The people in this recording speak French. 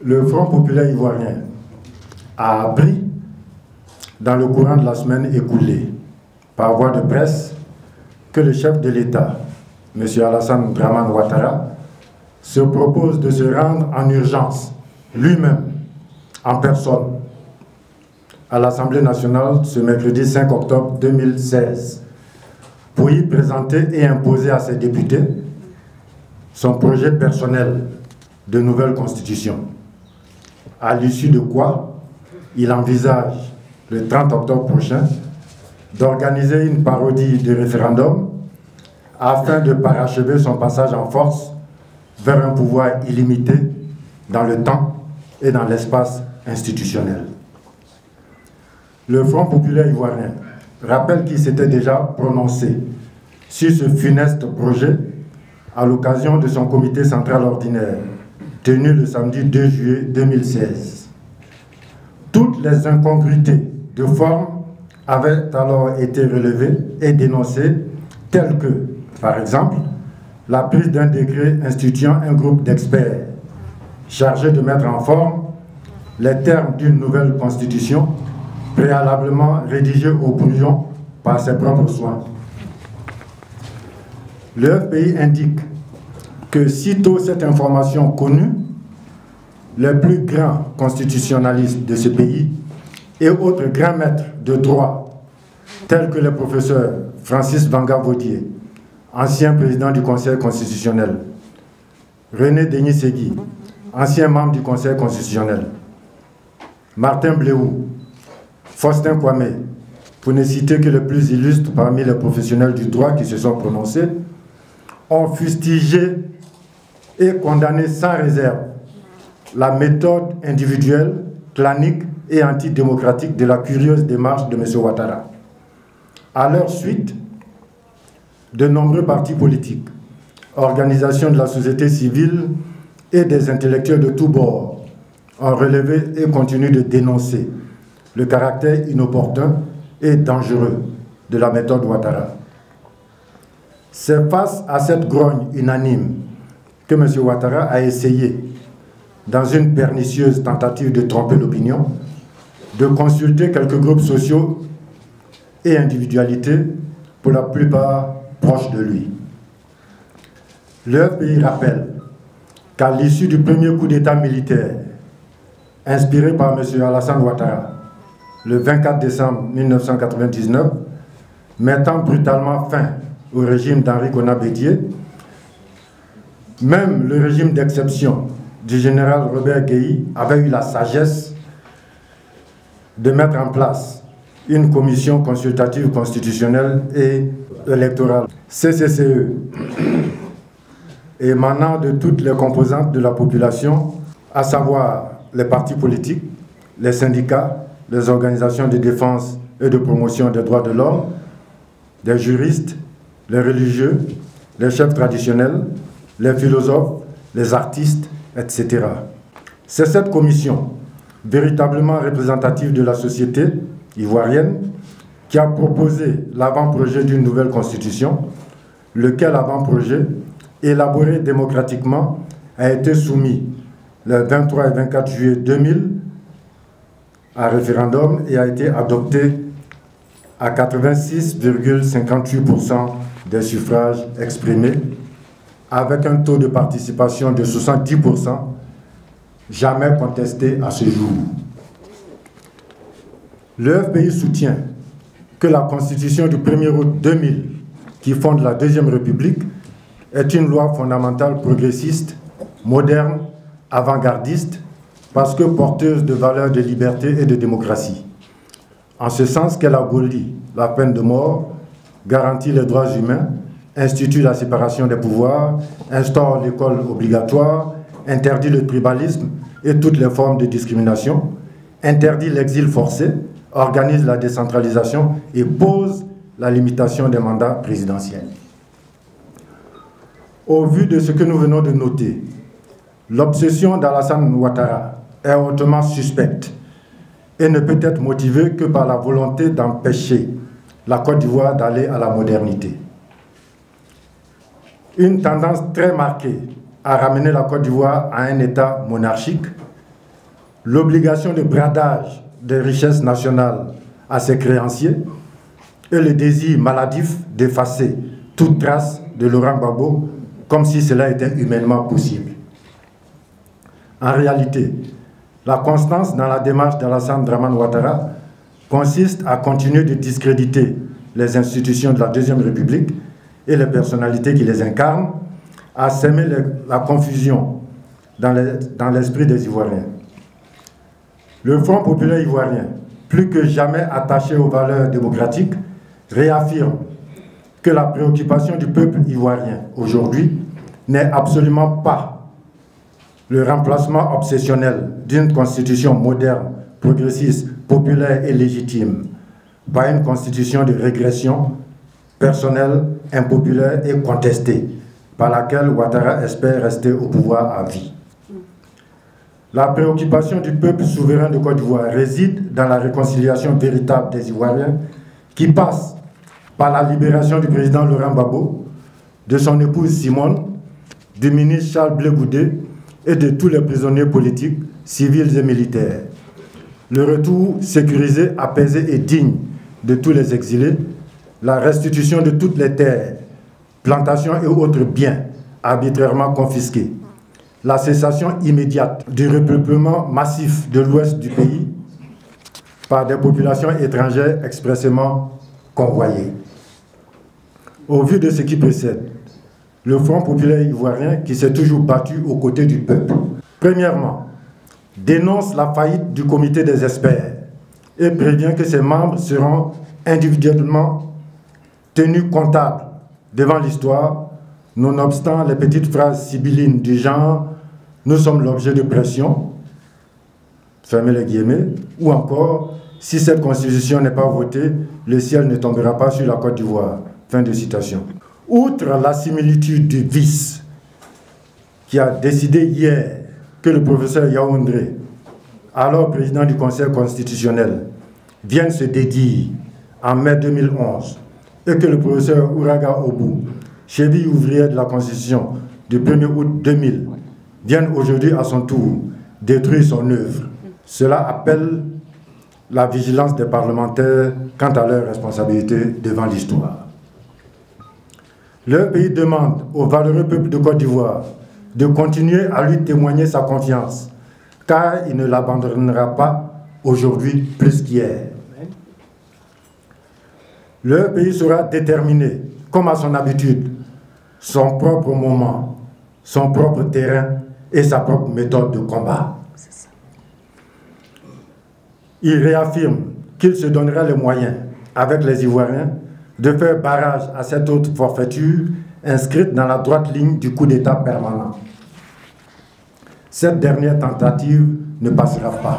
Le Front populaire ivoirien a appris dans le courant de la semaine écoulée, par voie de presse, que le chef de l'État, M. Alassane Dramane Ouattara, se propose de se rendre en urgence, lui-même, en personne, à l'Assemblée nationale ce mercredi 5 octobre 2016, pour y présenter et imposer à ses députés son projet personnel de nouvelle constitution, à l'issue de quoi il envisage, le 30 octobre prochain, d'organiser une parodie de référendum afin de parachever son passage en force vers un pouvoir illimité dans le temps et dans l'espace institutionnel. Le Front populaire ivoirien rappelle qu'il s'était déjà prononcé sur ce funeste projet à l'occasion de son comité central ordinaire tenu le samedi 2 juillet 2016. Toutes les incongruités de forme avaient alors été relevées et dénoncées, telles que, par exemple, la prise d'un décret instituant un groupe d'experts chargé de mettre en forme les termes d'une nouvelle constitution préalablement rédigée au brouillon par ses propres soins. Le FPI indique que sitôt cette information connue, les plus grands constitutionnalistes de ce pays et autres grands maîtres de droit, tels que le professeur Francis Vanga-Vaudier, ancien président du Conseil constitutionnel, René Denis-Segui, ancien membre du Conseil constitutionnel, Martin Bléou, Faustin Kwame, pour ne citer que les plus illustres parmi les professionnels du droit qui se sont prononcés, ont fustigé et condamné sans réserve la méthode individuelle, clanique et antidémocratique de la curieuse démarche de M. Ouattara. À leur suite, de nombreux partis politiques, organisations de la société civile et des intellectuels de tous bords ont relevé et continuent de dénoncer le caractère inopportun et dangereux de la méthode Ouattara. C'est face à cette grogne unanime que M. Ouattara a essayé, dans une pernicieuse tentative de tromper l'opinion, de consulter quelques groupes sociaux et individualités, pour la plupart proches de lui. Le FPI rappelle qu'à l'issue du premier coup d'État militaire, inspiré par M. Alassane Ouattara, le 24 décembre 1999, mettant brutalement fin au régime d'Henri Konan Bédié, même le régime d'exception du général Robert Guéhi avait eu la sagesse de mettre en place une commission consultative constitutionnelle et électorale, CCCE, émanant de toutes les composantes de la population, à savoir les partis politiques, les syndicats, les organisations de défense et de promotion des droits de l'homme, des juristes, les religieux, les chefs traditionnels, les philosophes, les artistes, etc. C'est cette commission, véritablement représentative de la société ivoirienne, qui a proposé l'avant-projet d'une nouvelle constitution, lequel avant-projet, élaboré démocratiquement, a été soumis le 23 et 24 juillet 2000 à référendum et a été adopté à 86,58% des suffrages exprimés, avec un taux de participation de 70%, jamais contesté à ce jour. Le FPI soutient que la Constitution du 1er août 2000, qui fonde la Deuxième République, est une loi fondamentale progressiste, moderne, avant-gardiste, parce que porteuse de valeurs de liberté et de démocratie. En ce sens qu'elle abolit la peine de mort, garantit les droits humains, institue la séparation des pouvoirs, instaure l'école obligatoire, interdit le tribalisme et toutes les formes de discrimination, interdit l'exil forcé, organise la décentralisation et pose la limitation des mandats présidentiels. Au vu de ce que nous venons de noter, l'obsession d'Alassane Ouattara est hautement suspecte et ne peut être motivée que par la volonté d'empêcher la Côte d'Ivoire d'aller à la modernité. Une tendance très marquée à ramener la Côte d'Ivoire à un État monarchique l'obligation de bradage des richesses nationales à ses créanciers et le désir maladif d'effacer toute trace de Laurent Gbagbo comme si cela était humainement possible. En réalité, la constance dans la démarche d'Alassane Dramane Ouattara consiste à continuer de discréditer les institutions de la Deuxième République et les personnalités qui les incarnent, à semer la confusion dans l'esprit des Ivoiriens. Le Front populaire ivoirien, plus que jamais attaché aux valeurs démocratiques, réaffirme que la préoccupation du peuple ivoirien aujourd'hui n'est absolument pas le remplacement obsessionnel d'une constitution moderne, progressiste, populaire et légitime, par une constitution de régression personnelle, impopulaire et contestée, par laquelle Ouattara espère rester au pouvoir à vie. La préoccupation du peuple souverain de Côte d'Ivoire réside dans la réconciliation véritable des Ivoiriens qui passe par la libération du président Laurent Gbagbo, de son épouse Simone, du ministre Charles Blé Goudé et de tous les prisonniers politiques, civils et militaires. Le retour sécurisé, apaisé et digne de tous les exilés, la restitution de toutes les terres, plantations et autres biens arbitrairement confisqués, la cessation immédiate du repeuplement massif de l'ouest du pays par des populations étrangères expressément convoyées. Au vu de ce qui précède, le Front populaire ivoirien, qui s'est toujours battu aux côtés du peuple, premièrement, dénonce la faillite du comité des experts et prévient que ses membres seront individuellement tenus comptables devant l'histoire, nonobstant les petites phrases sibyllines du genre « nous sommes l'objet de pression », fermez les guillemets, ou encore « si cette constitution n'est pas votée, le ciel ne tombera pas sur la Côte d'Ivoire ». Fin de citation. Outre la similitude du vice qui a décidé hier que le professeur Yaoundé, alors président du Conseil constitutionnel, vienne se dédier en mai 2011 et que le professeur Ouraga Obou, cheville ouvrière de la Constitution du 1er août 2000, vienne aujourd'hui à son tour détruire son œuvre. Cela appelle la vigilance des parlementaires quant à leurs responsabilités devant l'histoire. Le pays demande au valeureux peuple de Côte d'Ivoire de continuer à lui témoigner sa confiance, car il ne l'abandonnera pas aujourd'hui plus qu'hier. Le pays sera déterminé, comme à son habitude, son propre moment, son propre terrain et sa propre méthode de combat. Il réaffirme qu'il se donnera les moyens, avec les Ivoiriens, de faire barrage à cette autre forfaiture inscrite dans la droite ligne du coup d'État permanent. Cette dernière tentative ne passera pas.